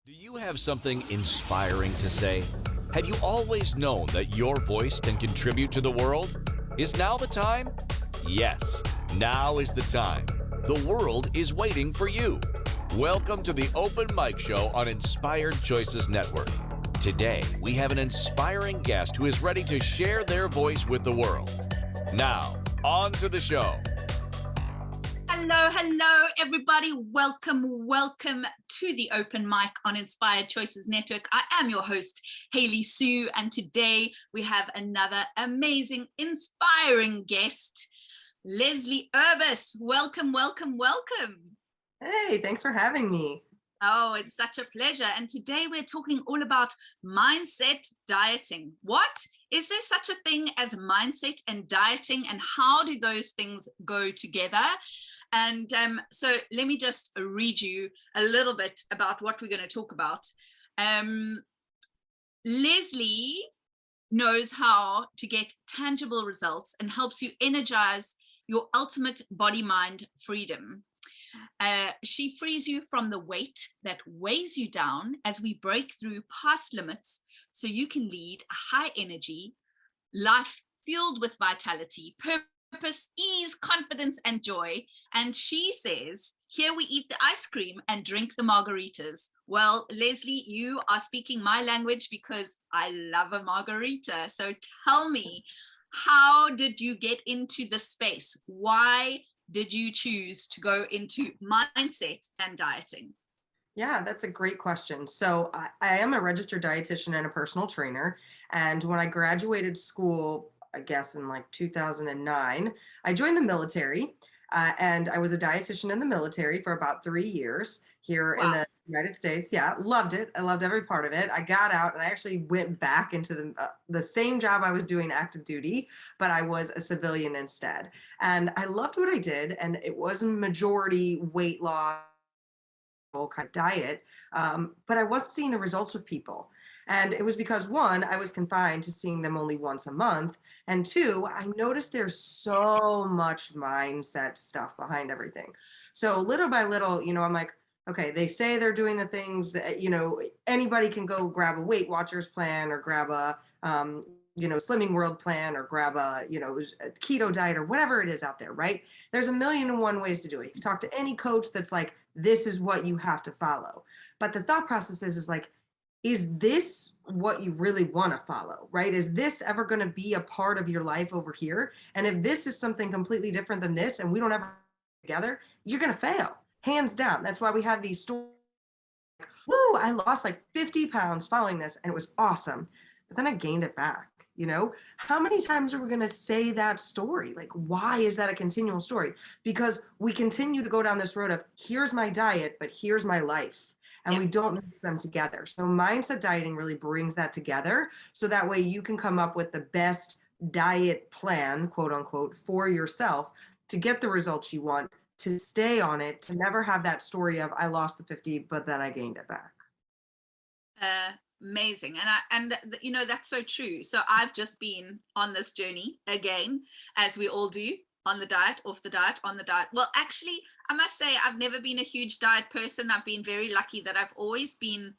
Do you have something inspiring to say? Have you always known that your voice can contribute to the world? Is now the time? Yes, now is the time. The world is waiting for you. Welcome to the Open Mic Show on Inspired Choices Network. Today, we have an inspiring guest who is ready to share their voice with the world. Now, on to the show. Hello, everybody. Welcome to the Open Mic on Inspired Choices Network. I am your host, Hayley Sue, and today we have another amazing, inspiring guest, Leslie Urbas. Welcome. Hey, thanks for having me. Oh, it's such a pleasure. And today we're talking all about mindset dieting. What? Is there such a thing as mindset and dieting, and how do those things go together? And so let me just read you a little bit about what we're going to talk about. Leslie knows how to get tangible results and helps you energize your ultimate body-mind freedom. She frees you from the weight that weighs you down as we break through past limits so you can lead a high energy life filled with vitality, purpose, ease, confidence, and joy. And she says, here we eat the ice cream and drink the margaritas. Well, Leslie, you are speaking my language because I love a margarita. So tell me, how did you get into the space? Why did you choose to go into mindset and dieting? Yeah, that's a great question. So I am a registered dietitian and a personal trainer. And when I graduated school, I guess in like 2009, I joined the military, and I was a dietitian in the military for about 3 years here in the United States. Yeah, loved it. I loved every part of it. I got out and I actually went back into the same job I was doing active duty, but I was a civilian instead. And I loved what I did. And it was a majority weight loss kind of diet, but I wasn't seeing the results with people. And it was because, one, I was confined to seeing them only once a month. And two, I noticed there's so much mindset stuff behind everything. So little by little, I'm like, okay, they say they're doing the things, anybody can go grab a Weight Watchers plan or grab a, Slimming World plan or grab a keto diet or whatever it is out there, right? There's 1,000,001 ways to do it. You can talk to any coach that's like, this is what you have to follow. But the thought process is like, is this what you really want to follow, right? Is this ever going to be a part of your life over here? And if this is something completely different than this, and we don't ever together, you're going to fail, hands down. That's why we have these stories. Woo, I lost like 50 pounds following this, and it was awesome. But then I gained it back. How many times are we going to say that story? Like, why is that a continual story? Because we continue to go down this road of here's my diet, but here's my life. And we don't mix them together. So mindset dieting really brings that together. So that way you can come up with the best diet plan, quote unquote, for yourself to get the results you want, to stay on it, to never have that story of I lost the 50, but then I gained it back. Amazing. And that's so true. So I've just been on this journey again, as we all do, on the diet, off the diet, on the diet. Well, actually, I must say I've never been a huge diet person. I've been very lucky that I've always been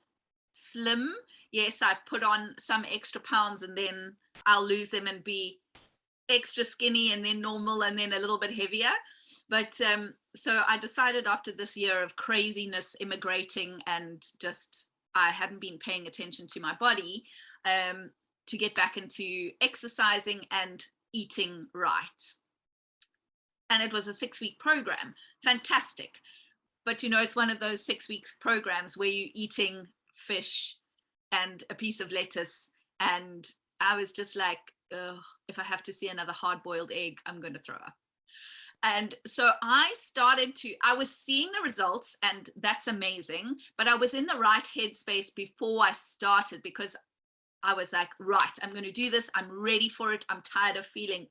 slim. Yes, I put on some extra pounds and then I'll lose them and be extra skinny and then normal and then a little bit heavier. But so I decided after this year of craziness, immigrating, and just I hadn't been paying attention to my body, to get back into exercising and eating right. And it was a 6-week program. Fantastic. But, it's one of those 6 weeks programs where you're eating fish and a piece of lettuce. And I was just like, if I have to see another hard-boiled egg, I'm going to throw up. And so I was seeing the results, and that's amazing, but I was in the right headspace before I started, because I was like, right, I'm going to do this. I'm ready for it. I'm tired of feeling,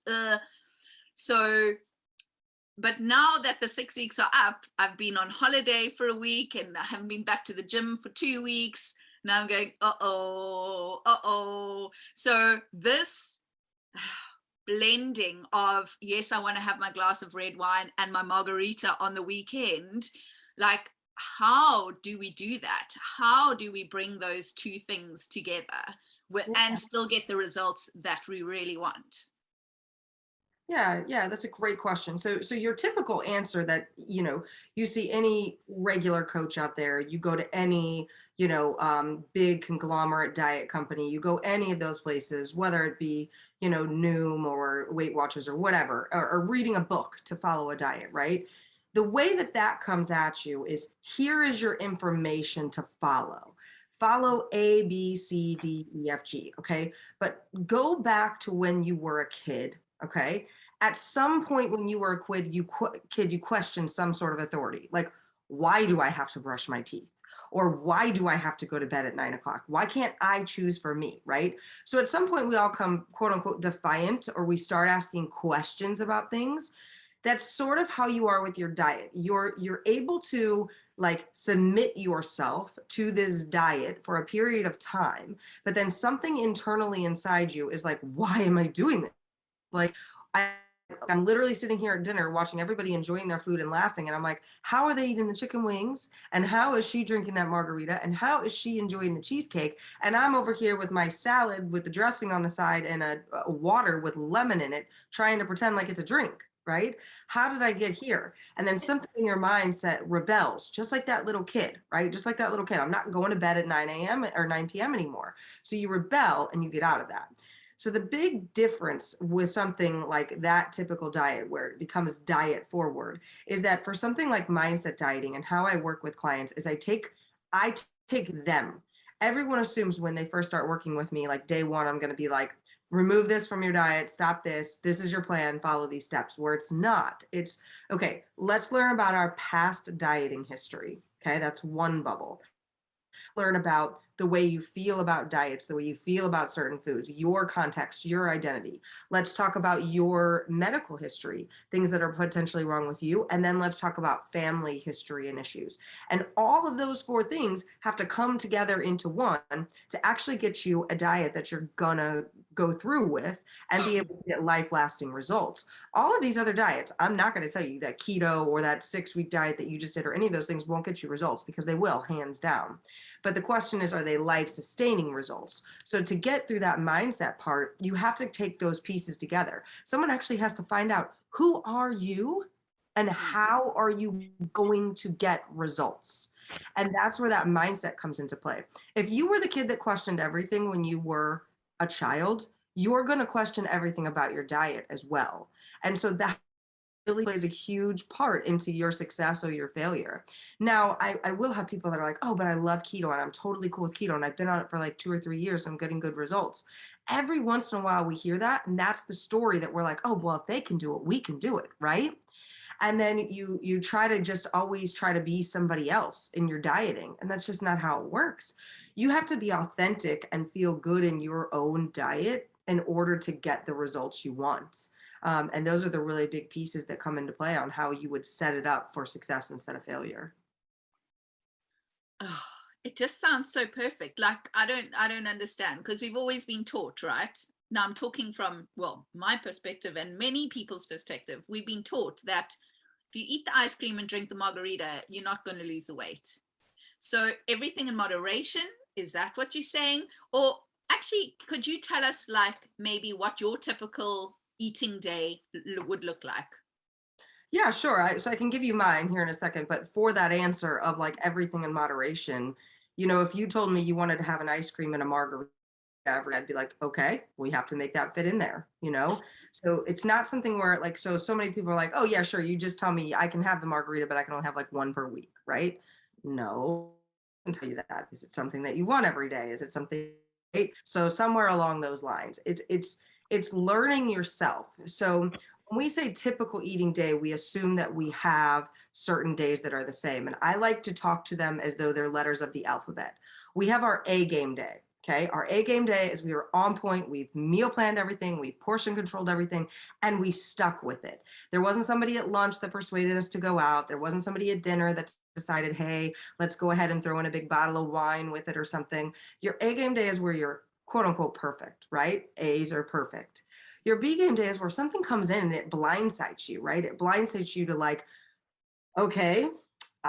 but now that the 6 weeks are up, I've been on holiday for a week and I haven't been back to the gym for 2 weeks. Now I'm going, So this blending of, yes, I want to have my glass of red wine and my margarita on the weekend, like how do we do that? How do we bring those two things together and still get the results that we really want? Yeah, that's a great question. So your typical answer that, you see any regular coach out there, you go to any, big conglomerate diet company, you go any of those places, whether it be, Noom or Weight Watchers or whatever, or reading a book to follow a diet, right? The way that that comes at you is, here is your information to follow. Follow A, B, C, D, E, F, G, okay? But go back to when you were a kid, okay? At some point when you were a kid, you questioned some sort of authority. Like, why do I have to brush my teeth? Or why do I have to go to bed at 9 o'clock? Why can't I choose for me, right? So at some point we all come, quote unquote, defiant, or we start asking questions about things. That's sort of how you are with your diet. You're able to like submit yourself to this diet for a period of time, but then something internally inside you is like, why am I doing this? Like, I'm literally sitting here at dinner watching everybody enjoying their food and laughing. And I'm like, how are they eating the chicken wings? And how is she drinking that margarita? And how is she enjoying the cheesecake? And I'm over here with my salad with the dressing on the side and a water with lemon in it, trying to pretend like it's a drink, right? How did I get here? And then something in your mindset rebels, just like that little kid, right? Just like that little kid. I'm not going to bed at 9 a.m. or 9 p.m. anymore. So you rebel and you get out of that. So the big difference with something like that typical diet, where it becomes diet forward, is that for something like mindset dieting, and how I work with clients is I take them. Everyone assumes when they first start working with me, like day one, I'm going to be like, remove this from your diet, stop this is your plan, follow these steps. Where it's not. It's okay, let's learn about our past dieting history. Okay, that's one bubble. Learn about the way you feel about diets, the way you feel about certain foods, your context, your identity. Let's talk about your medical history, things that are potentially wrong with you. And then let's talk about family history and issues. And all of those four things have to come together into one to actually get you a diet that you're gonna go through with and be able to get life-lasting results. All of these other diets, I'm not going to tell you that keto or that 6-week diet that you just did or any of those things won't get you results, because they will, hands down. But the question is, are they life-sustaining results? So to get through that mindset part, you have to take those pieces together. Someone actually has to find out, who are you and how are you going to get results? And that's where that mindset comes into play. If you were the kid that questioned everything when you were a child, you're going to question everything about your diet as well. And so that really plays a huge part into your success or your failure. Now, I will have people that are like, oh, but I love keto and I'm totally cool with keto and I've been on it for like 2 or 3 years. I'm getting good results. Every once in a while we hear that, and that's the story that we're like, oh, well, if they can do it, we can do it, right? And then you try to just always try to be somebody else in your dieting, and that's just not how it works. You have to be authentic and feel good in your own diet in order to get the results you want. And those are the really big pieces that come into play on how you would set it up for success instead of failure. Oh, it just sounds so perfect. Like I don't understand, because we've always been taught, right? Now I'm talking from, well, my perspective and many people's perspective. We've been taught that if you eat the ice cream and drink the margarita, you're not going to lose the weight. So everything in moderation, is that what you're saying? Or actually, could you tell us like maybe what your typical eating day would look like? Yeah, sure. So I can give you mine here in a second, but for that answer of like everything in moderation, if you told me you wanted to have an ice cream and a margarita, I'd be like, okay, we have to make that fit in there. So it's not something where like, so many people are like, oh yeah, sure, you just tell me I can have the margarita, but I can only have like one per week, right? No, I can tell you that. Is it something that you want every day? Is it something, right? So somewhere along those lines, it's learning yourself. So when we say typical eating day, we assume that we have certain days that are the same. And I like to talk to them as though they're letters of the alphabet. We have our A game day. Okay, our A game day is we were on point, we've meal planned everything, we've portion controlled everything, and we stuck with it. There wasn't somebody at lunch that persuaded us to go out. There wasn't somebody at dinner that decided, hey, let's go ahead and throw in a big bottle of wine with it or something. Your A game day is where you're quote unquote perfect, right? A's are perfect. Your B game day is where something comes in and it blindsides you, right? It blindsides you to like, okay,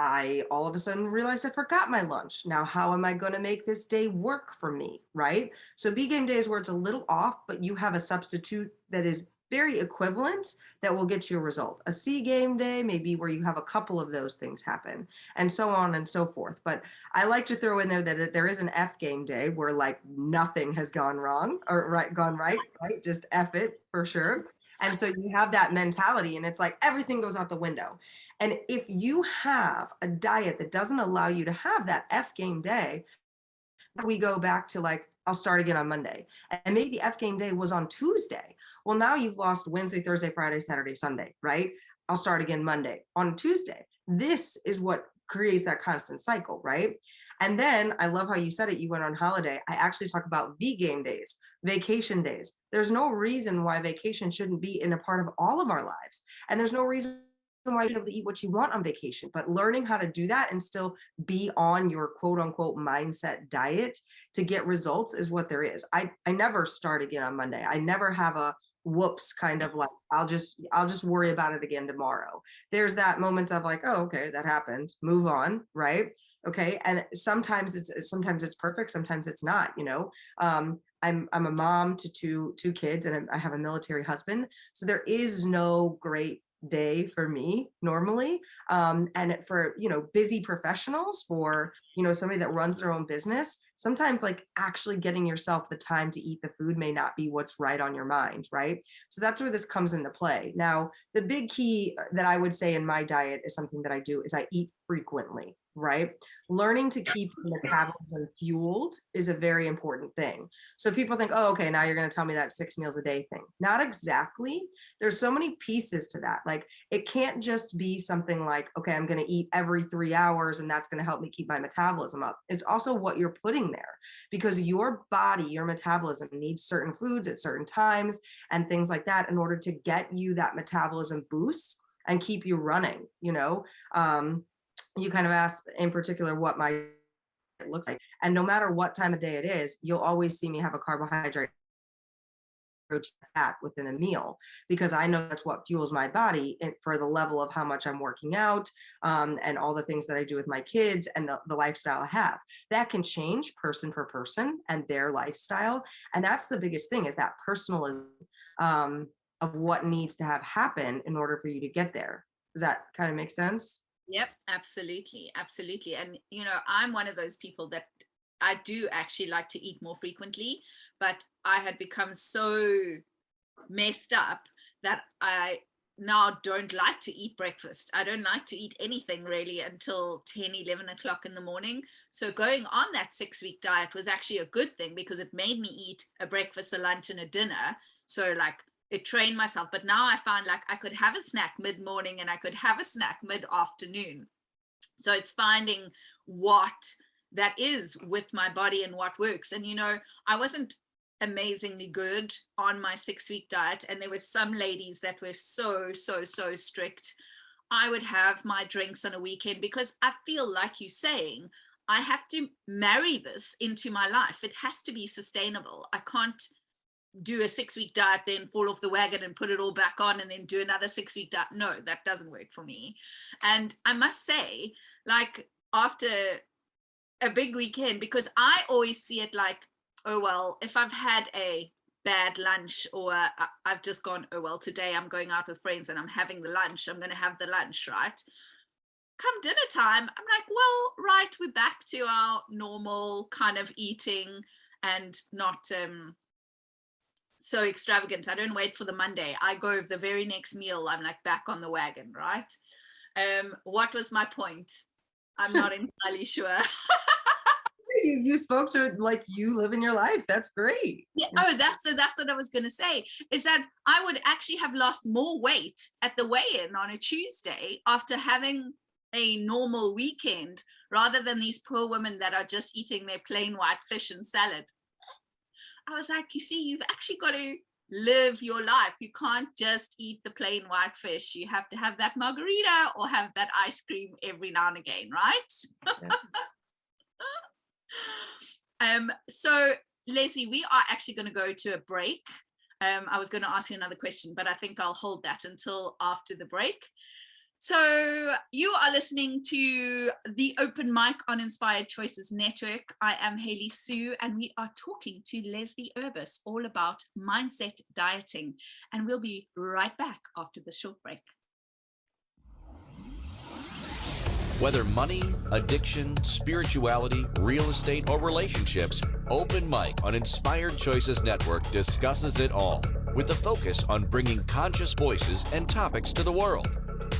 I all of a sudden realized I forgot my lunch. Now, how am I going to make this day work for me? Right. So B game day is where it's a little off, but you have a substitute that is very equivalent that will get you a result. A C game day may be where you have a couple of those things happen, and so on and so forth. But I like to throw in there that there is an F game day where like nothing has gone wrong or gone right, right? Just F it for sure. And so you have that mentality and it's like everything goes out the window. And if you have a diet that doesn't allow you to have that F game day, we go back to like, I'll start again on Monday. And maybe F game day was on Tuesday. Well, now you've lost Wednesday, Thursday, Friday, Saturday, Sunday, right? I'll start again Monday on Tuesday. This is what creates that constant cycle, right? And then I love how you said it. You went on holiday. I actually talk about V game days, vacation days. There's no reason why vacation shouldn't be in a part of all of our lives. And there's no reason why you should be able to eat what you want on vacation, but learning how to do that and still be on your quote unquote mindset diet to get results is what there is. I never start again on Monday. I never have a whoops kind of like I'll just worry about it again tomorrow. There's that moment of like, oh, okay, that happened, move on, right? Okay. And sometimes it's perfect, sometimes it's not, you know. I'm a mom to two kids and I have a military husband, so there is no great day for me normally. And for, you know, busy professionals, for, you know, somebody that runs their own business, sometimes like actually getting yourself the time to eat the food may not be what's right on your mind, right? So that's where this comes into play. Now, the big key that I would say in my diet is something that I do is I eat frequently, right? Learning to keep your metabolism fueled is a very important thing. So people think, oh, okay, now you're going to tell me that 6 meals a day thing. Not exactly. There's so many pieces to that. Like it can't just be something like, okay, I'm going to eat every 3 hours and that's going to help me keep my metabolism up. It's also what you're putting there, because your body, your metabolism needs certain foods at certain times and things like that in order to get you that metabolism boost and keep you running, you know. You kind of asked in particular what my it looks like. And no matter what time of day it is, you'll always see me have a carbohydrate, protein, fat within a meal, because I know that's what fuels my body for the level of how much I'm working out, and all the things that I do with my kids and the lifestyle I have. That can change person per person and their lifestyle. And that's the biggest thing, is that personalism of what needs to have happen in order for you to get there. Does that kind of make sense? Yep, absolutely, absolutely. And you know, I'm one of those people that I do actually like to eat more frequently, but I had become so messed up that I now don't like to eat breakfast. I don't like to eat anything really until 10, 11 o'clock in the morning. So going on that 6-week diet was actually a good thing, because it made me eat a breakfast, a lunch, and a dinner. So like it trained myself. But now I find like I could have a snack mid-morning and I could have a snack mid-afternoon. So it's finding what that is with my body and what works. And, you know, I wasn't amazingly good on my 6-week diet. And there were some ladies that were so strict. I would have my drinks on a weekend because I feel like you're saying, I have to marry this into my life. It has to be sustainable. I can't do a 6-week diet, then fall off the wagon and put it all back on and then do another 6-week diet. No, that doesn't work for me. And I must say, like after a big weekend, because I always see it like, oh, well, if I've had a bad lunch, or I've just gone, oh, well, today I'm going out with friends and I'm having the lunch, I'm going to have the lunch, right? Come dinner time, I'm like, well, right, we're back to our normal kind of eating and not so extravagant. I don't wait for the Monday. I go the very next meal, I'm like back on the wagon, right? What was my point? I'm not entirely sure. You spoke to like you live in your life. That's great. Yeah. Oh, that's what I was going to say, is that I would actually have lost more weight at the weigh-in on a Tuesday after having a normal weekend, rather than these poor women that are just eating their plain white fish and salad. I was like, you see, you've actually got to live your life. You can't just eat the plain white fish. You have to have that margarita or have that ice cream every now and again, right? Yeah. So Leslie, we are actually going to go to a break. I was going to ask you another question, but I think I'll hold that until after the break. So you are listening to the Open Mic on Inspired Choices Network. I am Hayley Sue, and we are talking to Leslie Urbas all about mindset dieting. And we'll be right back after the short break. Whether money, addiction, spirituality, real estate, or relationships, Open Mic on Inspired Choices Network discusses it all with a focus on bringing conscious voices and topics to the world.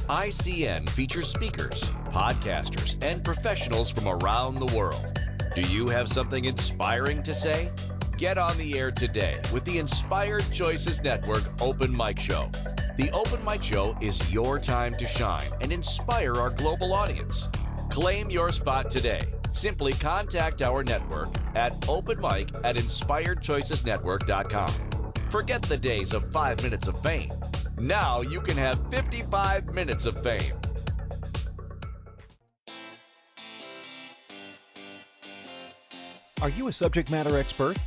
ICN features speakers, podcasters, and professionals from around the world. Do you have something inspiring to say? Get on the air today with the Inspired Choices Network Open Mic Show. The Open Mic Show is your time to shine and inspire our global audience. Claim your spot today. Simply contact our network at openmic@inspiredchoicesnetwork.com. Forget the days of 5 minutes of fame. Now you can have 55 minutes of fame. Are you a subject matter expert?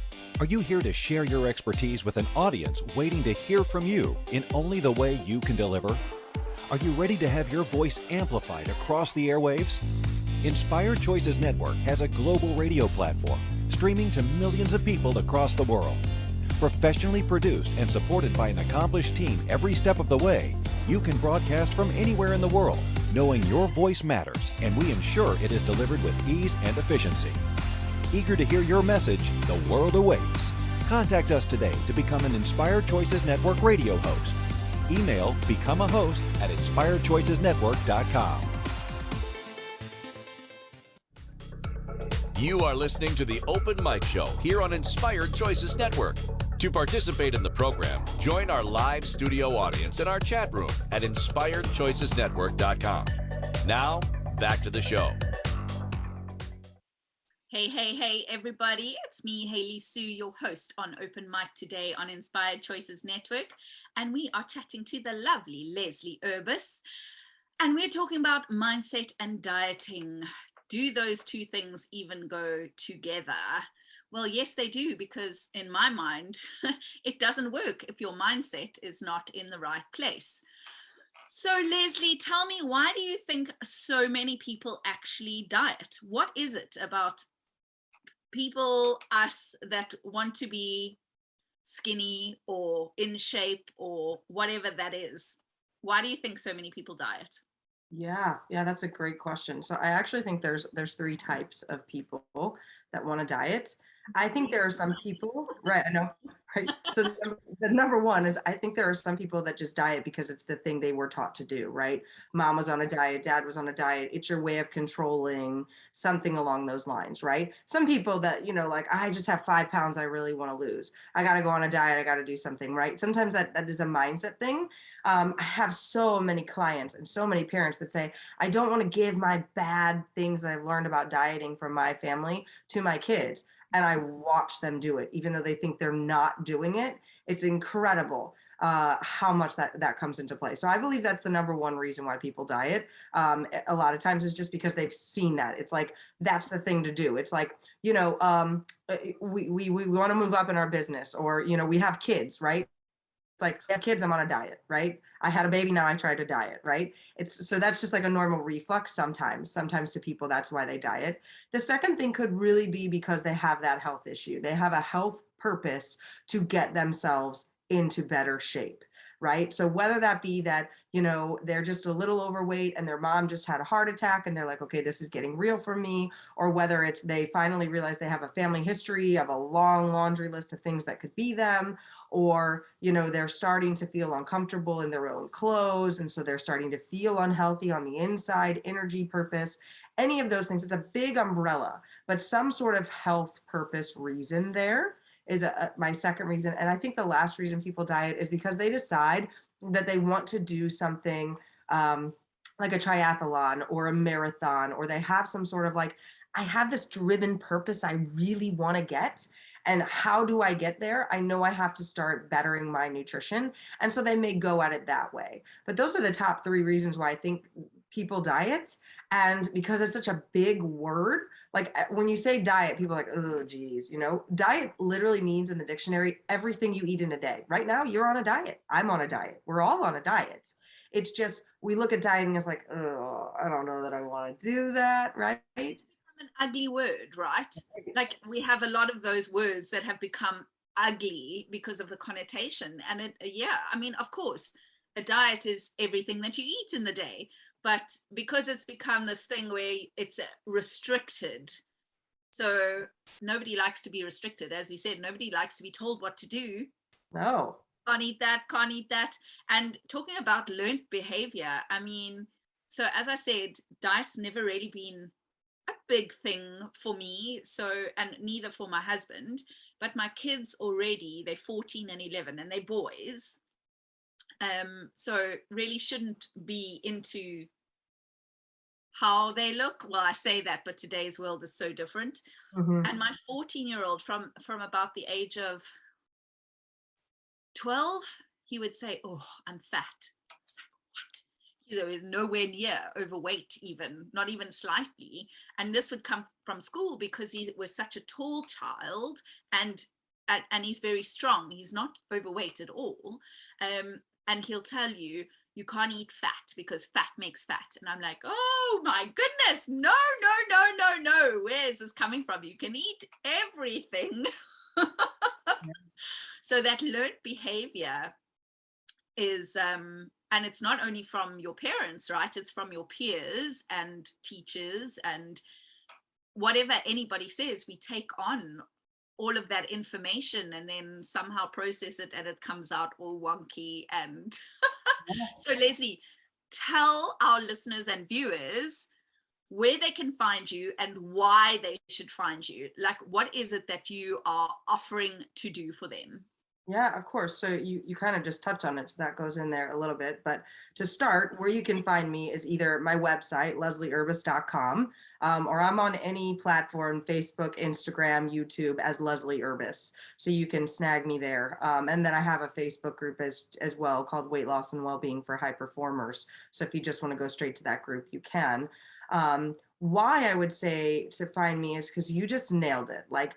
Are you here to share your expertise with an audience waiting to hear from you in only the way you can deliver? Are you ready to have your voice amplified across the airwaves? Inspired Choices Network has a global radio platform streaming to millions of people across the world. Professionally produced and supported by an accomplished team every step of the way, you can broadcast from anywhere in the world, knowing your voice matters, and we ensure it is delivered with ease and efficiency. Eager to hear your message, the world awaits. Contact us today to become an Inspired Choices Network radio host. Email becomeahost@inspiredchoicesnetwork.com. You are listening to the Open Mic Show here on Inspired Choices Network. To participate in the program, join our live studio audience in our chat room at inspiredchoicesnetwork.com. Now, back to the show. Hey, everybody. It's me, Hayley Sue, your host on Open Mic today on Inspired Choices Network. And we are chatting to the lovely Leslie Urbas. And we're talking about mindset and dieting. Do those two things even go together? Well, yes, they do, because in my mind, it doesn't work if your mindset is not in the right place. So, Leslie, tell me, why do you think so many people actually diet? What is it about people, us, that want to be skinny or in shape or whatever that is? Why do you think so many people diet? Yeah, that's a great question. So I actually think there's three types of people that want to diet. I think there are some people, right? I know, right? So the number one is, I think there are some people that just diet because it's the thing they were taught to do, right? Mom was on a diet, dad was on a diet. It's your way of controlling something along those lines, right? Some people that, like, I just have 5 pounds I really want to lose. I got to go on a diet. I got to do something, right? Sometimes that is a mindset thing. I have so many clients and so many parents that say, I don't want to give my bad things that I've learned about dieting from my family to my kids. And I watch them do it, even though they think they're not doing it. It's incredible how much that comes into play. So I believe that's the number one reason why people diet. A lot of times it's just because they've seen that. It's like, that's the thing to do. It's like, we want to move up in our business, or, we have kids, right? It's like, I have kids, I'm on a diet, right? I had a baby, now I try to diet, right? So that's just like a normal reflex sometimes to people, that's why they diet. The second thing could really be because they have that health issue. They have a health purpose to get themselves into better shape, right? So whether that be that, they're just a little overweight and their mom just had a heart attack and they're like, okay, this is getting real for me, or whether it's they finally realize they have a family history of a long laundry list of things that could be them, or, they're starting to feel uncomfortable in their own clothes. And so they're starting to feel unhealthy on the inside, energy, purpose, any of those things. It's a big umbrella, but some sort of health purpose reason there is my second reason. And I think the last reason people diet is because they decide that they want to do something like a triathlon or a marathon, or they have some sort of like, I have this driven purpose I really want to get. And how do I get there? I know I have to start bettering my nutrition. And so they may go at it that way. But those are the top three reasons why I think people diet. And because it's such a big word, like when you say diet, people are like, oh, geez, diet literally means in the dictionary, everything you eat in a day. Right now, you're on a diet. I'm on a diet. We're all on a diet. It's just, we look at dieting as like, oh, I don't know that I want to do that, right? It's become an ugly word, right? Like we have a lot of those words that have become ugly because of the connotation. And yeah, I mean, of course, a diet is everything that you eat in the day, but because it's become this thing where it's restricted. So nobody likes to be restricted. As you said, nobody likes to be told what to do. No. Can't eat that, can't eat that. And talking about learned behavior, I mean, so as I said, diet's never really been a big thing for me. So, and neither for my husband, but my kids already, they're 14 and 11 and they're boys. So really shouldn't be into how they look. Well, I say that, but today's world is so different. Mm-hmm. And my 14-year-old from about the age of 12, he would say, oh, I'm fat. I was like, what? He's nowhere near overweight, even, not even slightly. And this would come from school because he was such a tall child, and he's very strong. He's not overweight at all. And he'll tell you, you can't eat fat because fat makes fat. And I'm like, oh my goodness, no, no, no, no, no. Where is this coming from? You can eat everything. So that learned behavior is, and it's not only from your parents, right? It's from your peers and teachers and whatever anybody says, we take on all of that information and then somehow process it and it comes out all wonky. And so Leslie, tell our listeners and viewers where they can find you and why they should find you. Like, what is it that you are offering to do for them? Yeah, of course. So you kind of just touched on it, so that goes in there a little bit. But to start, where you can find me is either my website, leslieUrbas.com, or I'm on any platform, Facebook, Instagram, YouTube, as Leslie Urbas. So you can snag me there. And then I have a Facebook group as well called Weight Loss and Wellbeing for High Performers. So if you just want to go straight to that group, you can. Why I would say to find me is because you just nailed it. Like,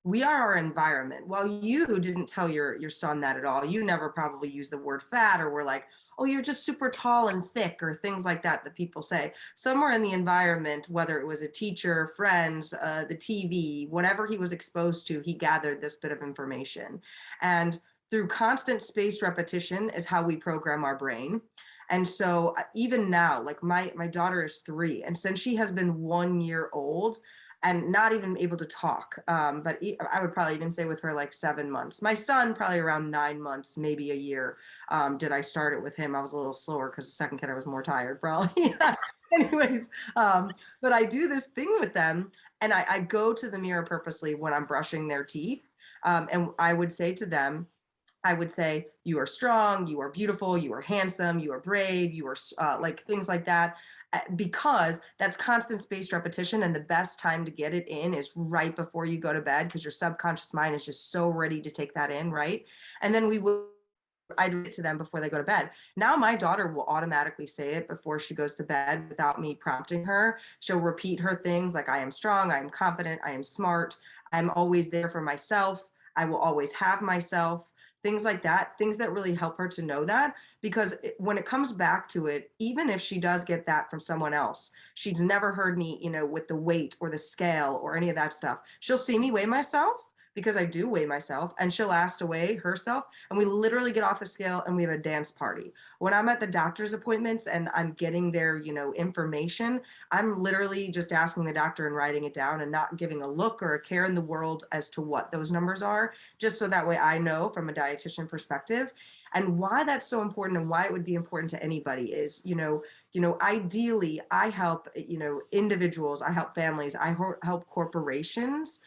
we are our environment. While you didn't tell your son that at all, you never probably used the word fat or were like, oh, you're just super tall and thick or things like that people say. Somewhere in the environment, whether it was a teacher, friends, the TV, whatever he was exposed to, he gathered this bit of information. And through constant spaced repetition is how we program our brain. And so even now, like my daughter is 3, and since she has been 1 year old, and not even able to talk. But I would probably even say with her like 7 months. My son, probably around 9 months, maybe a year. Did I start it with him? I was a little slower because the second kid I was more tired, probably. Anyways, but I do this thing with them, and I go to the mirror purposely when I'm brushing their teeth. And I would say to them, you are strong, you are beautiful, you are handsome, you are brave, you are like things like that, because that's constant spaced repetition. And the best time to get it in is right before you go to bed, because your subconscious mind is just so ready to take that in, right? And then I'd read it to them before they go to bed. Now my daughter will automatically say it before she goes to bed without me prompting her. She'll repeat her things like, I am strong, I am confident, I am smart, I'm always there for myself, I will always have myself. Things like that, things that really help her to know that, because when it comes back to it, even if she does get that from someone else, she's never heard me, with the weight or the scale or any of that stuff. She'll see me weigh myself, because I do weigh myself, and she'll ask to weigh herself, and we literally get off the scale and we have a dance party. When I'm at the doctor's appointments and I'm getting their, information, I'm literally just asking the doctor and writing it down and not giving a look or a care in the world as to what those numbers are, just so that way I know from a dietitian perspective. And why that's so important and why it would be important to anybody is, ideally I help, individuals, I help families, I help corporations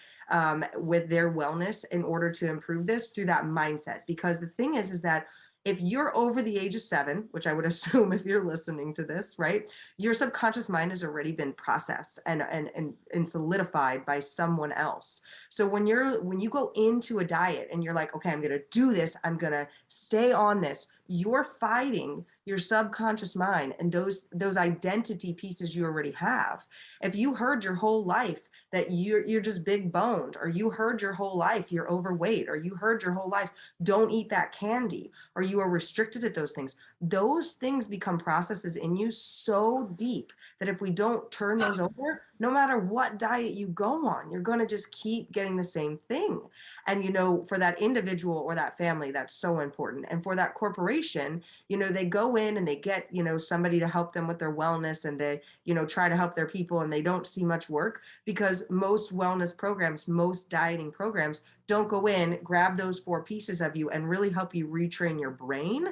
with their wellness in order to improve this through that mindset. Because the thing is that if you're over the age of 7, which I would assume if you're listening to this, right, your subconscious mind has already been processed and solidified by someone else. So when you go into a diet and you're like, okay, I'm going to do this, I'm going to stay on this, you're fighting your subconscious mind and those identity pieces you already have. If you heard your whole life that you're just big boned, or you heard your whole life you're overweight, or you heard your whole life don't eat that candy, or you are restricted at those things become processes in you so deep that if we don't turn those over, no matter what diet you go on, you're going to just keep getting the same thing. And, for that individual or that family, that's so important. And for that corporation, they go in and they get, somebody to help them with their wellness, and they, try to help their people, and they don't see much work, because most wellness programs, most dieting programs don't go in, grab those 4 pieces of you and really help you retrain your brain.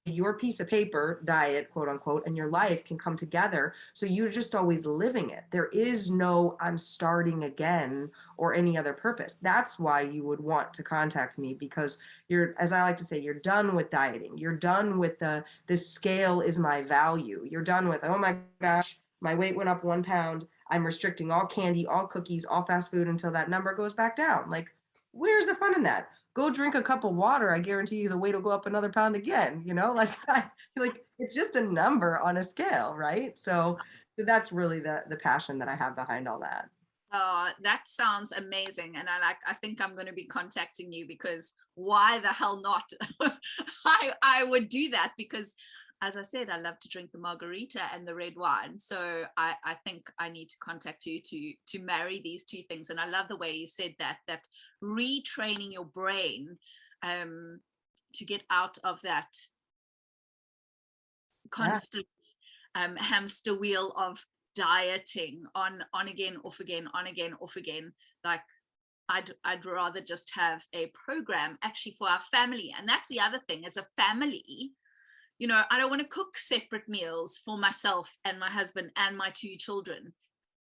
Your piece of paper diet, quote unquote, and your life can come together, so you're just always living it. There is no I'm starting again or any other purpose. That's why you would want to contact me, because you're, as I like to say, you're done with dieting. You're done with this scale is my value. You're done with, oh my gosh, my weight went up 1 pound, I'm restricting all candy, all cookies, all fast food until that number goes back down. Like, where's the fun in that? Go drink a cup of water. I guarantee you the weight will go up another pound again. Like, like it's just a number on a scale, right? So that's really the passion that I have behind all that. That sounds amazing. And I think I'm going to be contacting you, because why the hell not? I would do that, because as I said, I love to drink the margarita and the red wine. So I think I need to contact you to marry these 2 things. And I love the way you said that retraining your brain to get out of that constant hamster wheel of dieting on again, off again, on again, off again. Like, I'd rather just have a program actually for our family. And that's the other thing, as a family, I don't want to cook separate meals for myself and my husband and my 2 children.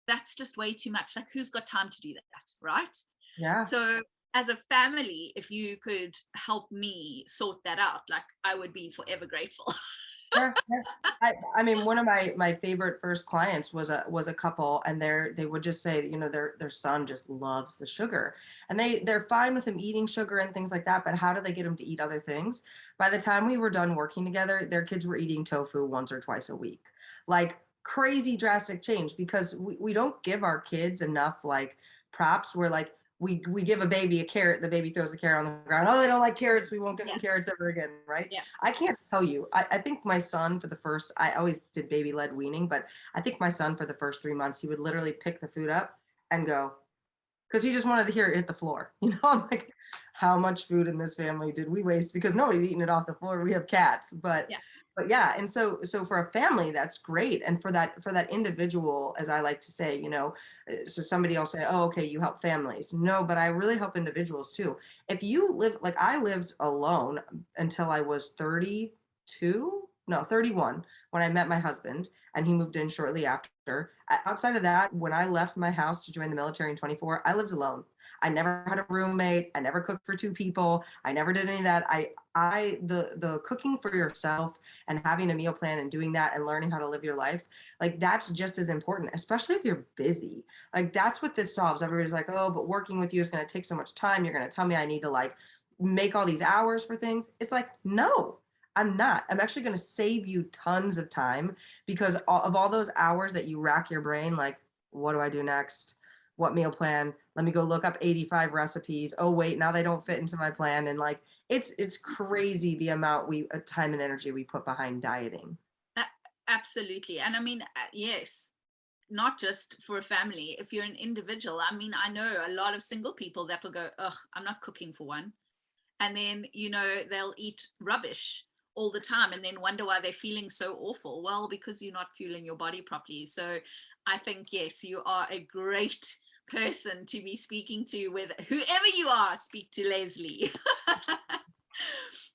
That's just way too much. Like, who's got time to do that, right? Yeah. So as a family, if you could help me sort that out, like, I would be forever grateful. Sure. I mean, one of my favorite first clients was a couple, and they would just say, their son just loves the sugar, and they're fine with him eating sugar and things like that, but how do they get him to eat other things? By the time we were done working together, their kids were eating tofu once or twice a week. Like, crazy drastic change, because we don't give our kids enough like props. We're like, we give a baby a carrot, the baby throws the carrot on the ground. Oh, they don't like carrots, we won't give them carrots ever again, right? Yeah. I can't tell you. I think my son, for the first, I always did baby-led weaning, but I think my son, for the first 3 months, he would literally pick the food up and go, because he just wanted to hear it hit the floor. I'm like, how much food in this family did we waste? Because nobody's eating it off the floor. We have cats, but yeah. And so for a family, that's great. And for that individual, as I like to say, so somebody else say, oh, okay, you help families. No, but I really help individuals too. If you live, like, I lived alone until I was 31, when I met my husband, and he moved in shortly after. Outside of that, when I left my house to join the military in 24, I lived alone. I never had a roommate. I never cooked for 2 people. I never did any of that. The cooking for yourself and having a meal plan and doing that and learning how to live your life, like, that's just as important, especially if you're busy. Like, that's what this solves. Everybody's like, oh, but working with you is going to take so much time. You're going to tell me I need to like make all these hours for things. It's like, no, I'm not. I'm actually going to save you tons of time, because of all those hours that you rack your brain, like, what do I do next? What meal plan? Let me go look up 85 recipes. Oh, wait, now they don't fit into my plan. And like, it's crazy the amount time and energy we put behind dieting. Absolutely. And I mean, yes, not just for a family. If you're an individual, I mean, I know a lot of single people that will go, oh, I'm not cooking for one. And then, they'll eat rubbish all the time and then wonder why they're feeling so awful. Well, because you're not fueling your body properly. So I think, yes, you are a great person to be speaking to. With whoever you are, speak to Leslie.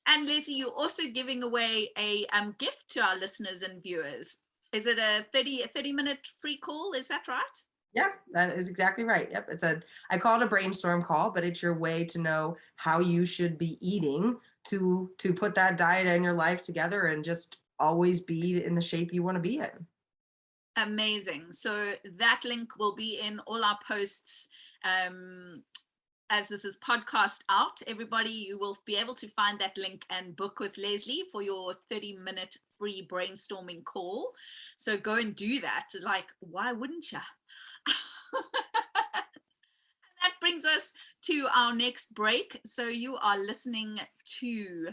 And Leslie, you're also giving away a gift to our listeners and viewers. Is it a 30-minute free call? Is that right? Yeah, that is exactly right. Yep. I call it a brainstorm call, but it's your way to know how you should be eating to put that diet in your life together and just always be in the shape you want to be in. Amazing. So that link will be in all our posts. As this is podcast out, everybody, you will be able to find that link and book with Leslie for your 30-minute free brainstorming call. So go and do that. Like, why wouldn't you? brings us to our next break. So you are listening to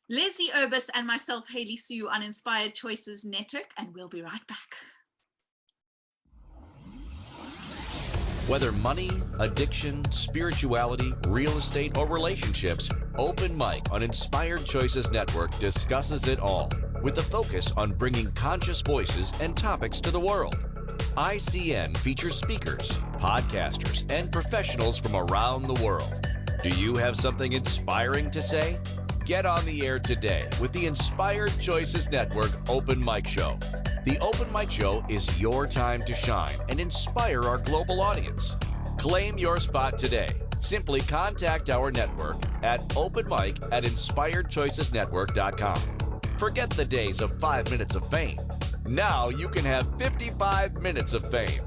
Leslie Urbas and myself, Hayley Sue, on Inspired Choices Network, and we'll be right back. Whether money, addiction, spirituality, real estate, or relationships, Open Mic on Inspired Choices Network discusses it all, with a focus on bringing conscious voices and topics to the world. ICN features speakers, podcasters, and professionals from around the world. Do you have something inspiring to say? Get on the air today with the Inspired Choices Network Open Mic Show. The Open Mic Show is your time to shine and inspire our global audience. Claim your spot today. Simply contact our network at openmic@inspiredchoicesnetwork.com. Forget the days of 5 minutes of fame. Now you can have 55 minutes of fame.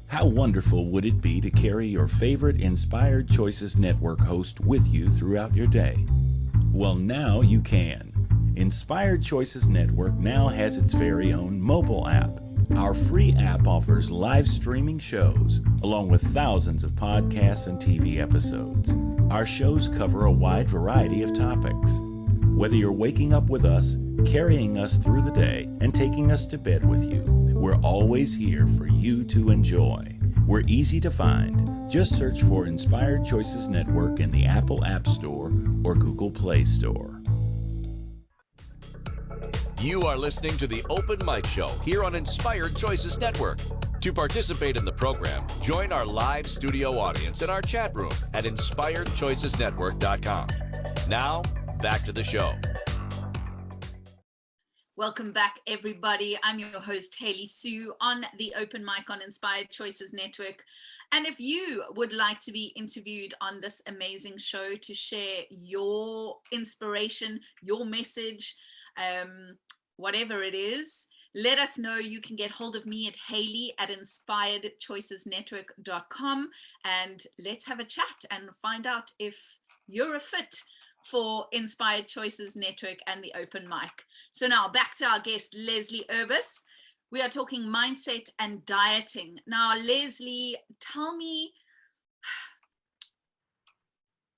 How wonderful would it be to carry your favorite Inspired Choices Network host with you throughout your day? Well, now you can. Inspired Choices Network now has its very own mobile app. Our free app offers live streaming shows, along with thousands of podcasts and TV episodes. Our shows cover a wide variety of topics. Whether you're waking up with us, carrying us through the day, and taking us to bed with you, we're always here for you to enjoy. We're easy to find. Just search for Inspired Choices Network in the Apple App Store or Google Play Store. You are listening to the Open Mic Show here on Inspired Choices Network. To participate in the program, join our live studio audience in our chat room at inspiredchoicesnetwork.com. Now, back to the show. Welcome back, everybody. I'm your host, Hayley Sue, on the Open Mic on Inspired Choices Network. And if you would like to be interviewed on this amazing show to share your inspiration, your message, whatever it is, let us know. You can get hold of me at Hayley@inspiredchoicesnetwork.com, and let's have a chat and find out if you're a fit for Inspired Choices Network and the Open Mic. So now back to our guest, Leslie Urbas. We are talking mindset and dieting. Now, Leslie, tell me,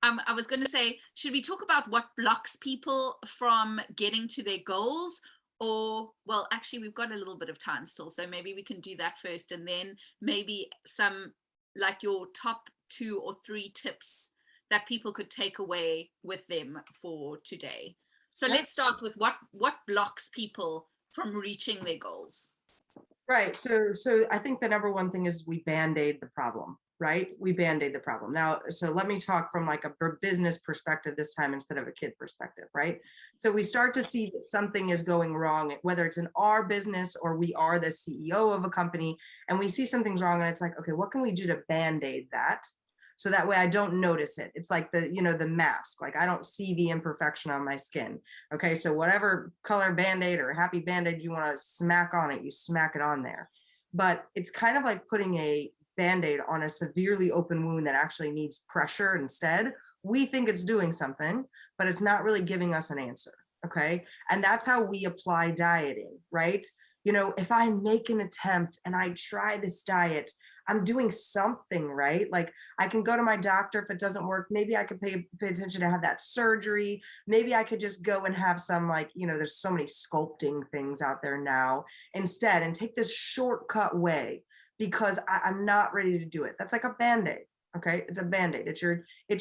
I was going to say, should we talk about what blocks people from getting to their goals? Or, well, actually, we've got a little bit of time still, so maybe we can do that first, and then maybe some, like your top 2 or 3 tips that people could take away with them for today. So let's start with what blocks people from reaching their goals. Right. So I think the number one thing is we band-aid the problem, right? We band-aid the problem. Now, so let me talk from like a business perspective this time instead of a kid perspective, right? So we start to see that something is going wrong, whether it's in our business or we are the CEO of a company, and we see something's wrong, and it's like, okay, what can we do to band-aid that? So that way I don't notice it. It's like the mask, like I don't see the imperfection on my skin. Okay, so whatever color Band-Aid or happy Band-Aid you want to smack on it, you smack it on there. But it's kind of like putting a Band-Aid on a severely open wound that actually needs pressure instead. We think it's doing something, but it's not really giving us an answer. Okay, and that's how we apply dieting, right? You know, if I make an attempt and I try this diet, I'm doing something, right? Like I can go to my doctor if it doesn't work. Maybe I could pay attention to have that surgery. Maybe I could just go and have some, like, you know, there's so many sculpting things out there now instead, and take this shortcut way because I'm not ready to do it. That's like a Band-Aid. Okay, it's a Band-Aid. It's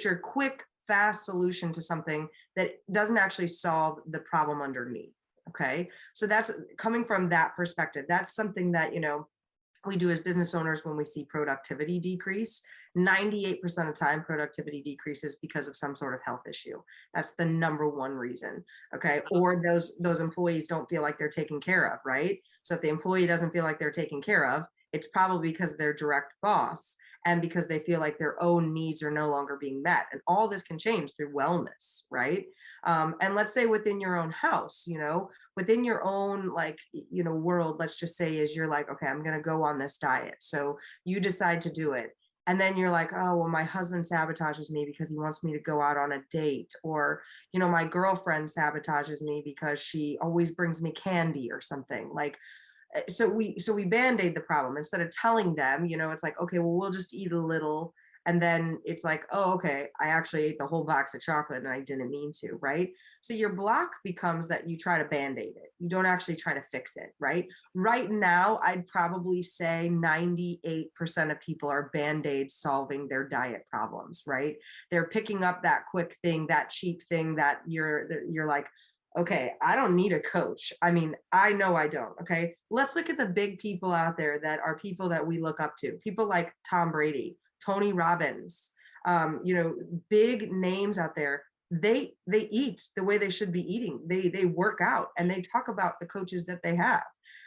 your quick, fast solution to something that doesn't actually solve the problem underneath. Okay, so that's coming from that perspective. That's something that, you know, we do as business owners when we see productivity decrease. 98% of the time, productivity decreases because of some sort of health issue. That's the number one reason. Okay, or those employees don't feel like they're taken care of, right? So if the employee doesn't feel like they're taken care of, it's probably because of their direct boss and because they feel like their own needs are no longer being met. And all this can change through wellness, right? And let's say within your own house, you know, within your own, like, you know, world, let's just say is you're like, okay, I'm going to go on this diet. So you decide to do it. And then you're like, oh, well, my husband sabotages me because he wants me to go out on a date. Or, you know, my girlfriend sabotages me because she always brings me candy or something. Like, So we band-aid the problem instead of telling them, it's like, okay, well, we'll just eat a little. And then it's like, oh, okay, I actually ate the whole box of chocolate and I didn't mean to, right? So your block becomes that you try to band-aid it. You don't actually try to fix it, right? Right now, I'd probably say 98% of people are band-aid solving their diet problems, right? They're picking up that quick thing, that cheap thing that you're like, okay, I don't need a coach. I mean, I know I don't. Okay. Let's look at the big people out there that are people that we look up to. People like Tom Brady, Tony Robbins, big names out there. They eat the way they should be eating. They work out and they talk about the coaches that they have.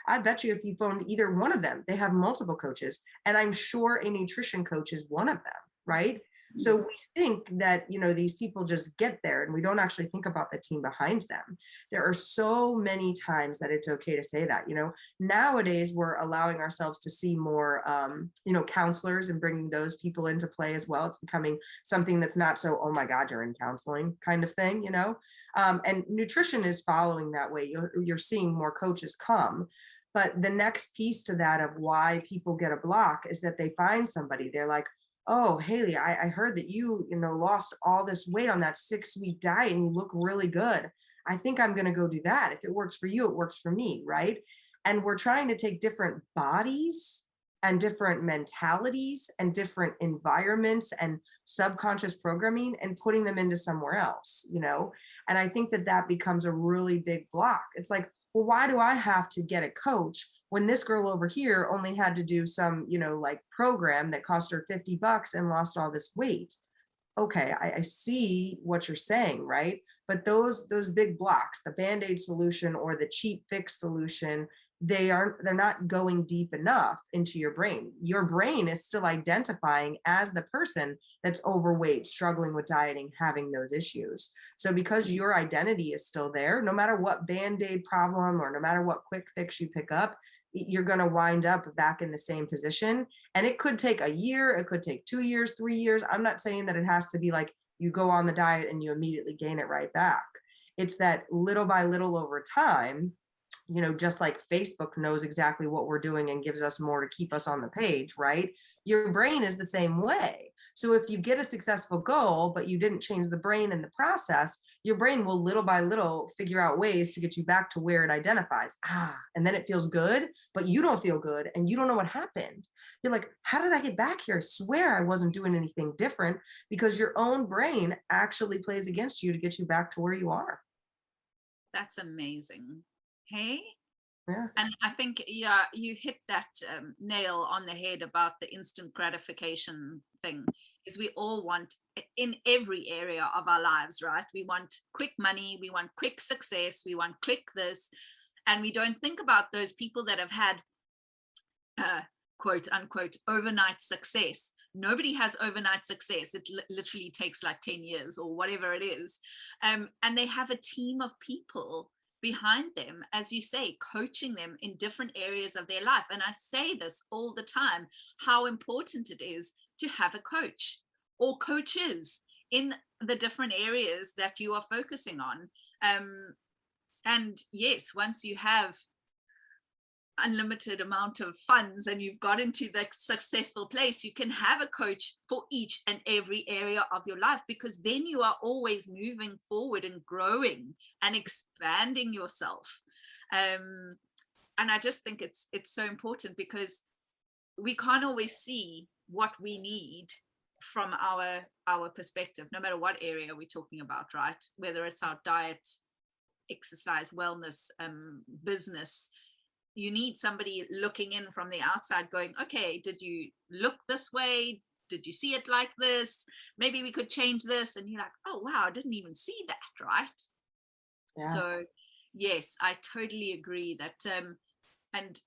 I bet you if you phoned either one of them, they have multiple coaches. And I'm sure a nutrition coach is one of them, right? So we think that, these people just get there and we don't actually think about the team behind them. There are so many times that it's okay to say that, nowadays we're allowing ourselves to see more, counselors and bringing those people into play as well. It's becoming something that's not so, oh my God, you're in counseling kind of thing, and nutrition is following that way. You're seeing more coaches come. But the next piece to that of why people get a block is that they find somebody, they're like, oh, Haley, I heard that you lost all this weight on that 6-week diet and you look really good. I think I'm going to go do that. If it works for you, it works for me, right? And we're trying to take different bodies and different mentalities and different environments and subconscious programming and putting them into somewhere else, And I think that becomes a really big block. It's like, well, why do I have to get a coach when this girl over here only had to do some, program that cost her $50 and lost all this weight? Okay, I see what you're saying, right? But those big blocks, the Band-Aid solution or the cheap fix solution, they're not going deep enough into your brain. Your brain is still identifying as the person that's overweight, struggling with dieting, having those issues. So because your identity is still there, no matter what Band-Aid problem or no matter what quick fix you pick up, you're going to wind up back in the same position. And it could take a year, it could take 2 years, 3 years. I'm not saying that it has to be like you go on the diet and you immediately gain it right back. It's that little by little over time, just like Facebook knows exactly what we're doing and gives us more to keep us on the page, right? Your brain is the same way. So if you get a successful goal, but you didn't change the brain in the process, your brain will little by little figure out ways to get you back to where it identifies. And then it feels good, but you don't feel good and you don't know what happened. You're like, how did I get back here? I swear I wasn't doing anything different, because your own brain actually plays against you to get you back to where you are. That's amazing. Hey? Yeah. And I think, you hit that nail on the head about the instant gratification thing. Is we all want, in every area of our lives, right? We want quick money, we want quick success, we want quick this, and we don't think about those people that have had quote unquote overnight success. Nobody has overnight success. It literally takes like 10 years or whatever it is, and they have a team of people behind them, as you say, coaching them in different areas of their life. And I say this all the time, how important it is to have a coach or coaches in the different areas that you are focusing on. And yes, once you have unlimited amount of funds and you've got into the successful place, you can have a coach for each and every area of your life, because then you are always moving forward and growing and expanding yourself. And I just think it's so important, because we can't always see what we need from our perspective, no matter what area we're talking about, right? Whether it's our diet, exercise, wellness, business. You need somebody looking in from the outside going, okay, did you look this way? Did you see it like this? Maybe we could change this. And you're like, oh, wow, I didn't even see that, right? Yeah. So yes, I totally agree that, and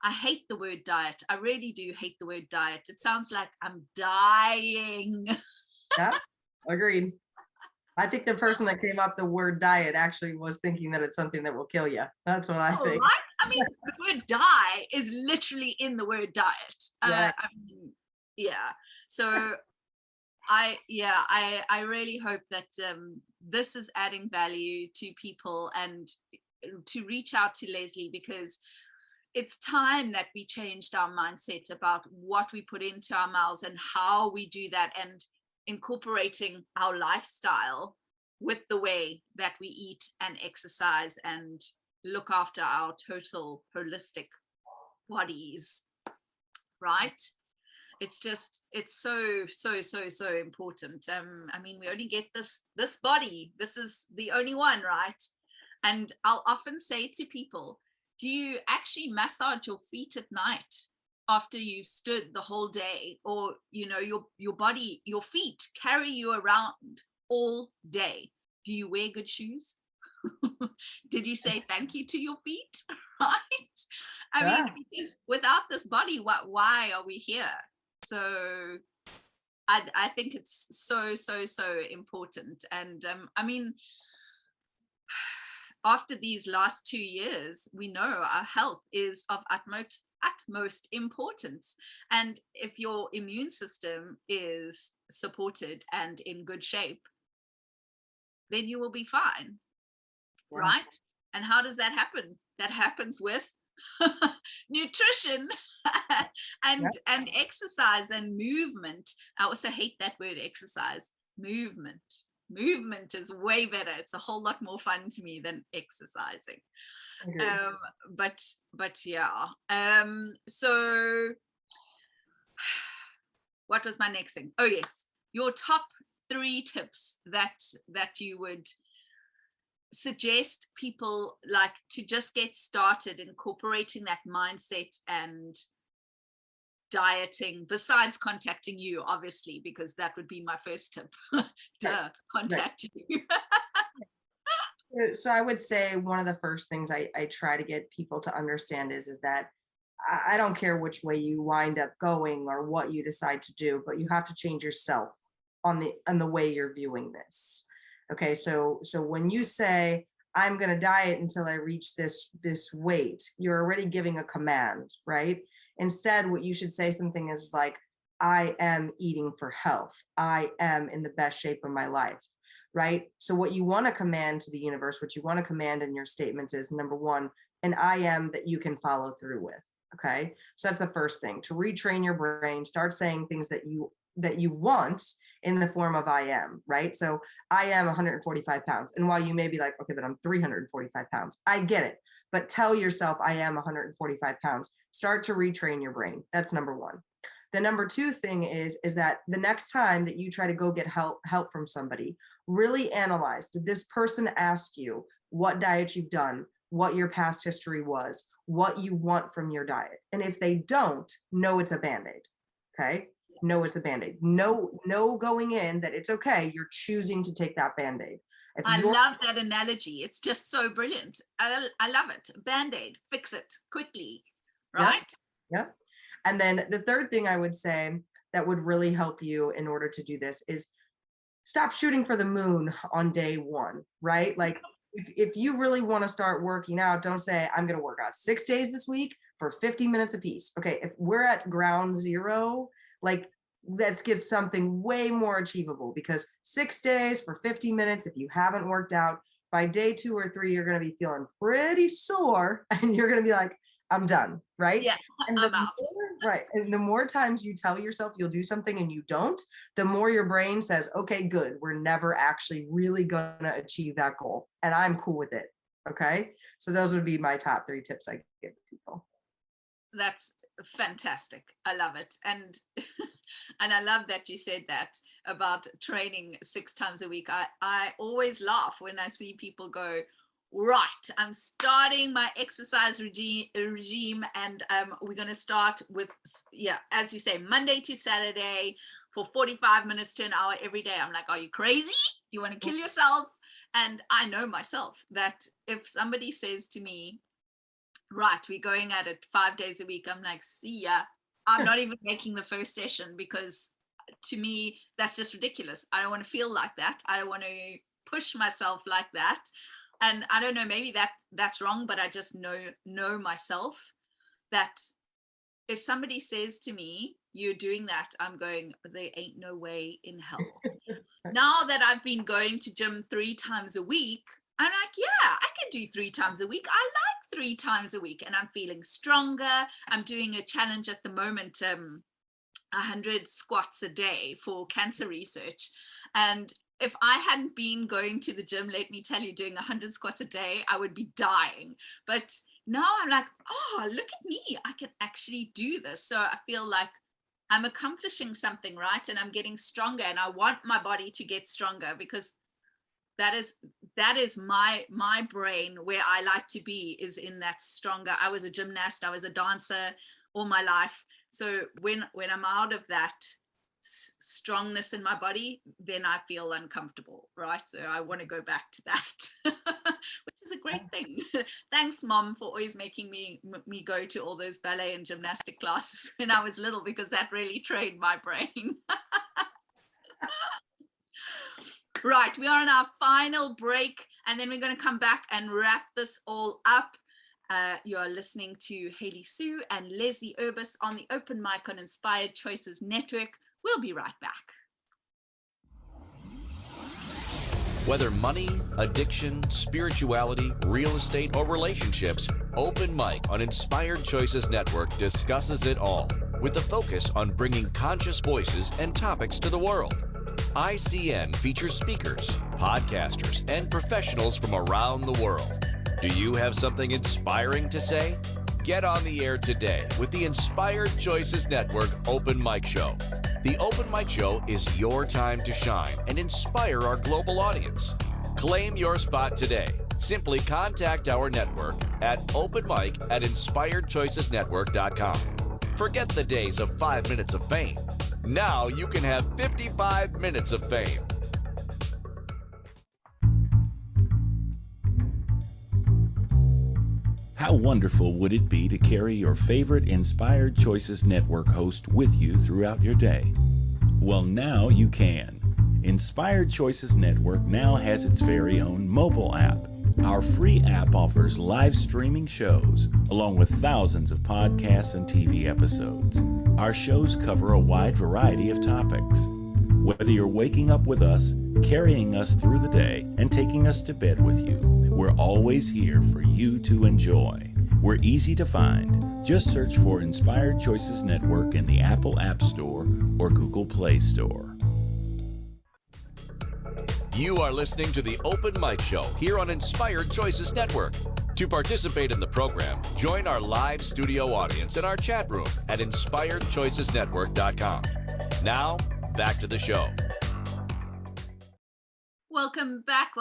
I hate the word diet. I really do hate the word diet. It sounds like I'm dying. Yeah, agreed. I think the person that came up the word diet actually was thinking that it's something that will kill you. That's what I think. Right? I mean, the word die is literally in the word diet. Yeah. Yeah. So I really hope that this is adding value to people, and to reach out to Leslie, because it's time that we changed our mindset about what we put into our mouths and how we do that, and incorporating our lifestyle with the way that we eat and exercise and look after our total holistic bodies, right? It's so important. I mean, we only get this body. This is the only one, right? And I'll often say to people, do you actually massage your feet at night after you've stood the whole day? Or, you know, your body, your feet carry you around all day. Do you wear good shoes? Did you say thank you to your feet? Right? I mean, because without this body, why are we here? So I think it's so important. And I mean, after these last 2 years, we know our health is of utmost importance. And if your immune system is supported and in good shape, then you will be fine, right? And how does that happen? That happens with nutrition and exercise and movement. I also hate that word exercise. Movement is way better. It's a whole lot more fun to me than exercising. But yeah. So what was my next thing? Oh yes, your top 3 tips that you would suggest people like to just get started incorporating that mindset and dieting, besides contacting you, obviously, because that would be my first tip. Contact you. So I would say one of the first things I try to get people to understand is that I don't care which way you wind up going or what you decide to do, but you have to change yourself on the way you're viewing this. Okay, so when you say, I'm going to diet until I reach this weight, you're already giving a command, right? Instead, what you should say something is like, I am eating for health. I am in the best shape of my life, right? So what you want to command to the universe, what you want to command in your statements is, number 1, an I am that you can follow through with. Okay, so that's the first thing, to retrain your brain. Start saying things that you want in the form of I am, right? So I am 145 pounds. And while you may be like, okay, but I'm 345 pounds, I get it. But tell yourself I am 145 pounds. Start to retrain your brain. That's number 1. The number 2 thing is that the next time that you try to go get help from somebody, really analyze, did this person ask you what diet you've done, what your past history was, what you want from your diet? And if they don't, know it's a Band-Aid, okay? No, it's a Band-Aid. No going in that it's okay. You're choosing to take that Band-Aid. I love that analogy. It's just so brilliant. I love it. Band-Aid, fix it quickly, right? Yep. And then the third thing I would say that would really help you in order to do this is stop shooting for the moon on day 1, right? Like if you really want to start working out, don't say, I'm going to work out 6 days this week for 50 minutes a piece. Okay, if we're at ground zero, like let's get something way more achievable, because 6 days for 50 minutes, if you haven't worked out, by day 2 or 3, you're going to be feeling pretty sore and you're going to be like, I'm done, right? Yeah, and I'm out. Right. And the more times you tell yourself you'll do something and you don't, the more your brain says, okay, good, we're never actually really going to achieve that goal. And I'm cool with it. Okay. So those would be my top 3 tips I give people. That's fantastic. I love it. And and I love that you said that about training 6 times a week. I always laugh when I see people go, right, I'm starting my exercise regime and we're going to start with, as you say, Monday to Saturday for 45 minutes to an hour every day. I'm like, are you crazy? Do you want to kill yourself? And I know myself that if somebody says to me, right, we're going at it 5 days a week, I'm like, see ya. I'm not even making the first session, because to me, that's just ridiculous. I don't want to feel like that. I don't want to push myself like that. And I don't know, maybe that's wrong, but I just know myself that if somebody says to me, you're doing that, I'm going, there ain't no way in hell. Now that I've been going to gym 3 times a week, I'm like, yeah, I can do 3 times a week. I like 3 times a week, and I'm feeling stronger. I'm doing a challenge at the moment, 100 squats a day for cancer research. And if I hadn't been going to the gym, let me tell you, doing 100 squats a day, I would be dying. But now I'm like, oh, look at me. I can actually do this. So I feel like I'm accomplishing something, right? And I'm getting stronger, and I want my body to get stronger, because that is my brain, where I like to be, is in that stronger. I was a gymnast, I was a dancer all my life. So when I'm out of that strongness in my body, then I feel uncomfortable, right? So I want to go back to that, which is a great thing. Thanks, Mom, for always making me go to all those ballet and gymnastic classes when I was little, because that really trained my brain. Right, we are on our final break, and then we're going to come back and wrap this all up. You are listening to Hayley Sue and Leslie Urbas on the Open Mic on Inspired Choices Network. We'll be right back. Whether money, addiction, spirituality, real estate, or relationships, Open Mic on Inspired Choices Network discusses it all, with a focus on bringing conscious voices and topics to the world. ICN features speakers, podcasters, and professionals from around the world. Do you have something inspiring to say? Get on the air today with the Inspired Choices Network Open Mic Show. The Open Mic Show is your time to shine and inspire our global audience. Claim your spot today. Simply contact our network at openmic@inspiredchoicesnetwork.com. Forget the days of 5 minutes of fame. Now you can have 55 minutes of fame. How wonderful would it be to carry your favorite Inspired Choices Network host with you throughout your day? Well, now you can. Inspired Choices Network now has its very own mobile app. Our free app offers live streaming shows, along with thousands of podcasts and TV episodes. Our shows cover a wide variety of topics. Whether you're waking up with us, carrying us through the day, and taking us to bed with you, we're always here for you to enjoy. We're easy to find. Just search for Inspired Choices Network in the Apple App Store or Google Play Store. You are listening to the Open Mic Show here on Inspired Choices Network. To participate in the program, join our live studio audience in our chat room at inspiredchoicesnetwork.com. Now, back to the show. Welcome back.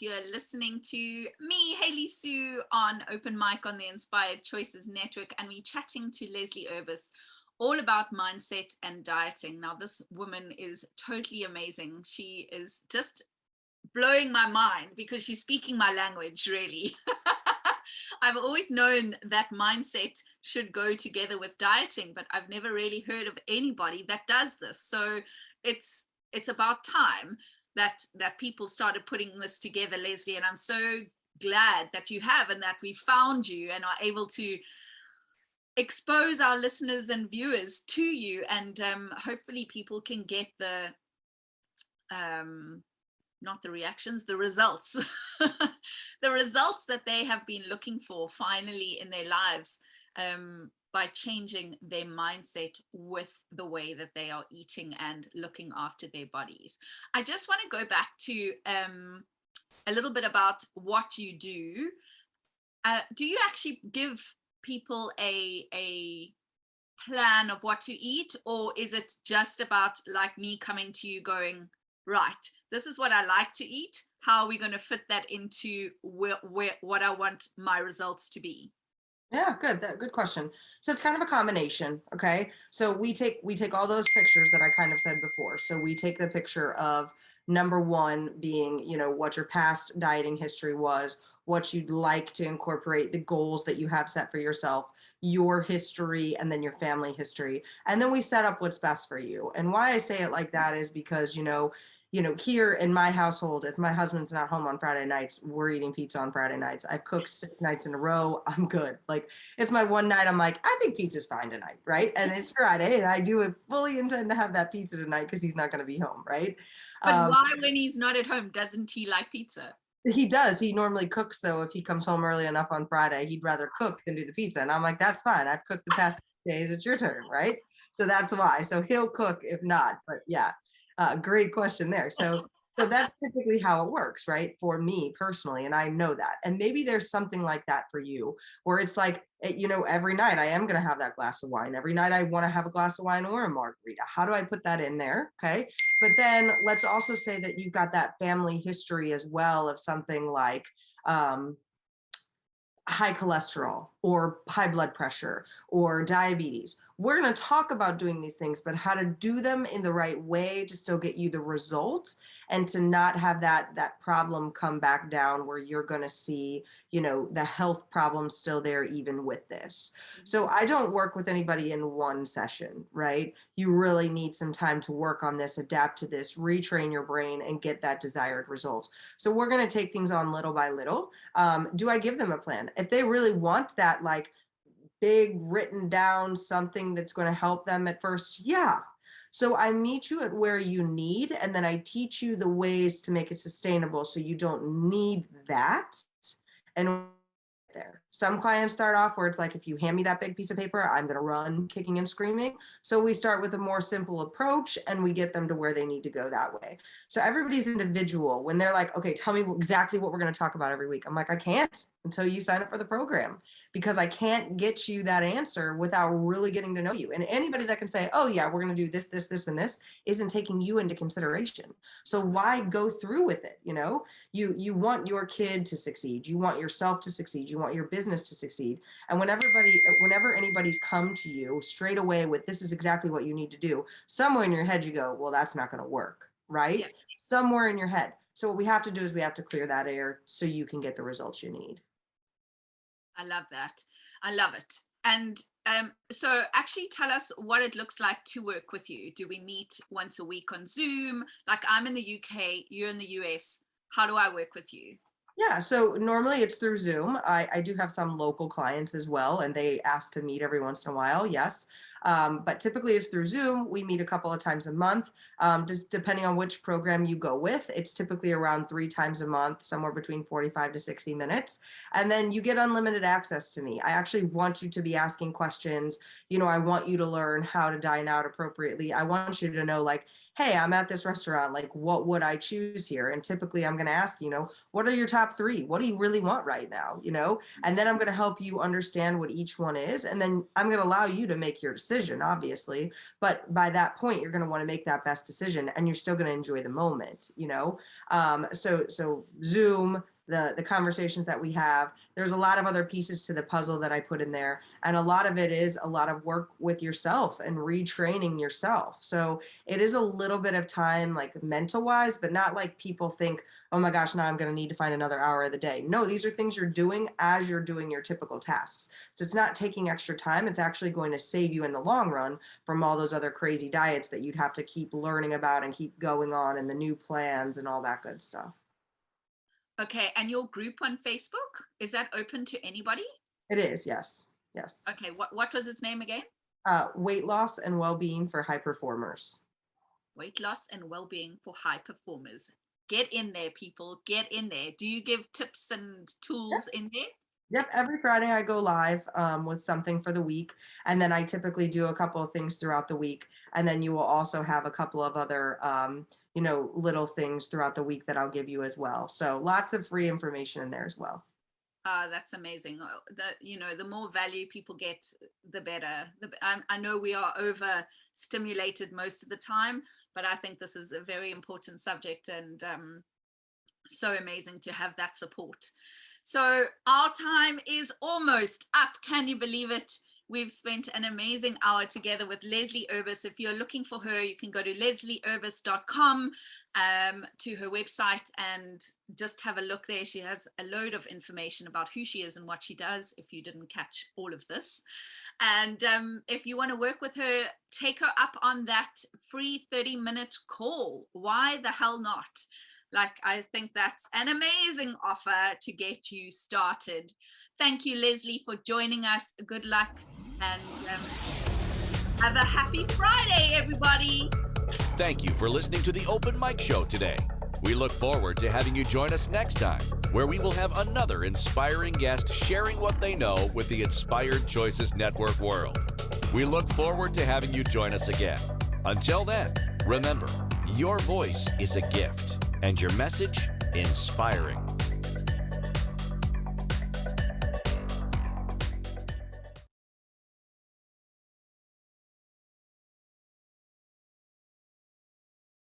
You're listening to me, Hayley Sue, on Open Mic on the Inspired Choices Network, and we're chatting to Leslie Urbas all about mindset and dieting. Now, this woman is totally amazing. She is just blowing my mind because she's speaking my language, really. I've always known that mindset should go together with dieting, but I've never really heard of anybody that does this. So it's about time that people started putting this together, Leslie, and I'm so glad that you have, and that we found you and are able to expose our listeners and viewers to you, and hopefully people can get the not the reactions, the results the results that they have been looking for finally in their lives, by changing their mindset with the way that they are eating and looking after their bodies. I just want to go back to a little bit about what you do. Do you actually give people a plan of what to eat, or is it just about like me coming to you going, right, this is what I like to eat, how are we going to fit that into what I want my results to be? Yeah, good question. So it's kind of a combination. Okay. So we take all those pictures that I kind of said before. So we take the picture of number one being, what your past dieting history was, what you'd like to incorporate, the goals that you have set for yourself, your history, and then your family history. And then we set up what's best for you. And why I say it like that is because, here in my household, if my husband's not home on Friday nights, we're eating pizza on Friday nights. I've cooked 6 nights in a row. I'm good. Like, it's my one night I'm like, I think pizza's fine tonight, right? And it's Friday, and I do fully intend to have that pizza tonight because he's not going to be home, right? But why, when he's not at home, doesn't he like pizza? He does. He normally cooks, though. If he comes home early enough on Friday, he'd rather cook than do the pizza. And I'm like, that's fine. I've cooked the past 6 days. It's your turn, right? So that's why. So he'll cook if not. But yeah, great question there. So that's typically how it works, right? For me personally, and I know that. And maybe there's something like that for you, where it's like, every night I am going to have that glass of wine. Every night I want to have a glass of wine or a margarita. How do I put that in there? Okay. But then let's also say that you've got that family history as well of something like high cholesterol or high blood pressure or diabetes. We're going to talk about doing these things, but how to do them in the right way to still get you the results and to not have that problem come back down where you're going to see, the health problems still there even with this. So I don't work with anybody in one session, right? You really need some time to work on this, adapt to this, retrain your brain and get that desired result. So we're going to take things on little by little. Do I give them a plan? If they really want that, like, big written down something that's going to help them at first, yeah. So I meet you at where you need, and then I teach you the ways to make it sustainable so you don't need that. And there. Some clients start off where it's like, if you hand me that big piece of paper, I'm going to run kicking and screaming. So we start with a more simple approach and we get them to where they need to go that way. So everybody's individual. When they're like, okay, tell me exactly what we're going to talk about every week. I'm like, I can't until you sign up for the program, because I can't get you that answer without really getting to know you. And anybody that can say, oh yeah, we're going to do this, this, this, and this isn't taking you into consideration. So why go through with it? You want your kid to succeed. You want yourself to succeed. You want your business to succeed. And whenever anybody's come to you straight away with, this is exactly what you need to do, somewhere in your head, you go, well, that's not going to work, right? Yeah. Somewhere in your head. So what we have to do is we have to clear that air so you can get the results you need. I love that. I love it. And so actually tell us what it looks like to work with you. Do we meet once a week on Zoom? Like, I'm in the UK, you're in the US. How do I work with you? Yeah, so normally it's through Zoom. I do have some local clients as well, and they ask to meet every once in a while, yes. But typically it's through Zoom. We meet a couple of times a month, just depending on which program you go with. It's typically around 3 times a month, somewhere between 45 to 60 minutes. And then you get unlimited access to me. I actually want you to be asking questions. I want you to learn how to dine out appropriately. I want you to know, like, hey, I'm at this restaurant, like, what would I choose here? And typically I'm going to ask, what are your top 3? What do you really want right now? And then I'm going to help you understand what each one is. And then I'm going to allow you to make your decision, obviously. But by that point, you're going to want to make that best decision, and you're still going to enjoy the moment, So Zoom, the conversations that we have, there's a lot of other pieces to the puzzle that I put in there. And a lot of it is a lot of work with yourself and retraining yourself. So it is a little bit of time, like mental wise, but not like people think, oh my gosh, now I'm going to need to find another hour of the day. No, these are things you're doing as you're doing your typical tasks. So it's not taking extra time. It's actually going to save you in the long run from all those other crazy diets that you'd have to keep learning about and keep going on, and the new plans and all that good stuff. Okay, and your group on Facebook, is that open to anybody? It is, yes. Okay, what was its name again? Weight Loss and Wellbeing for High Performers. Weight Loss and Wellbeing for High Performers. Get in there, people, get in there. Do you give tips and tools in there? Yep, every Friday I go live with something for the week, and then I typically do a couple of things throughout the week, and then you will also have a couple of other little things throughout the week that I'll give you as well. So lots of free information in there as well. That's amazing. The more value people get, the better. I know we are overstimulated most of the time, but I think this is a very important subject, and so amazing to have that support. So our time is almost up. Can you believe it? We've spent an amazing hour together with Leslie Urbas. If you're looking for her, you can go to leslieUrbas.com, to her website, and just have a look there. She has a load of information about who she is and what she does, if you didn't catch all of this. And if you want to work with her, take her up on that free 30-minute call. Why the hell not? Like, I think that's an amazing offer to get you started. Thank you, Leslie, for joining us. Good luck, and have a happy Friday, everybody. Thank you for listening to the Open Mic Show today. We look forward to having you join us next time, where we will have another inspiring guest sharing what they know with the Inspired Choices Network world. We look forward to having you join us again. Until then, remember, your voice is a gift and your message inspiring.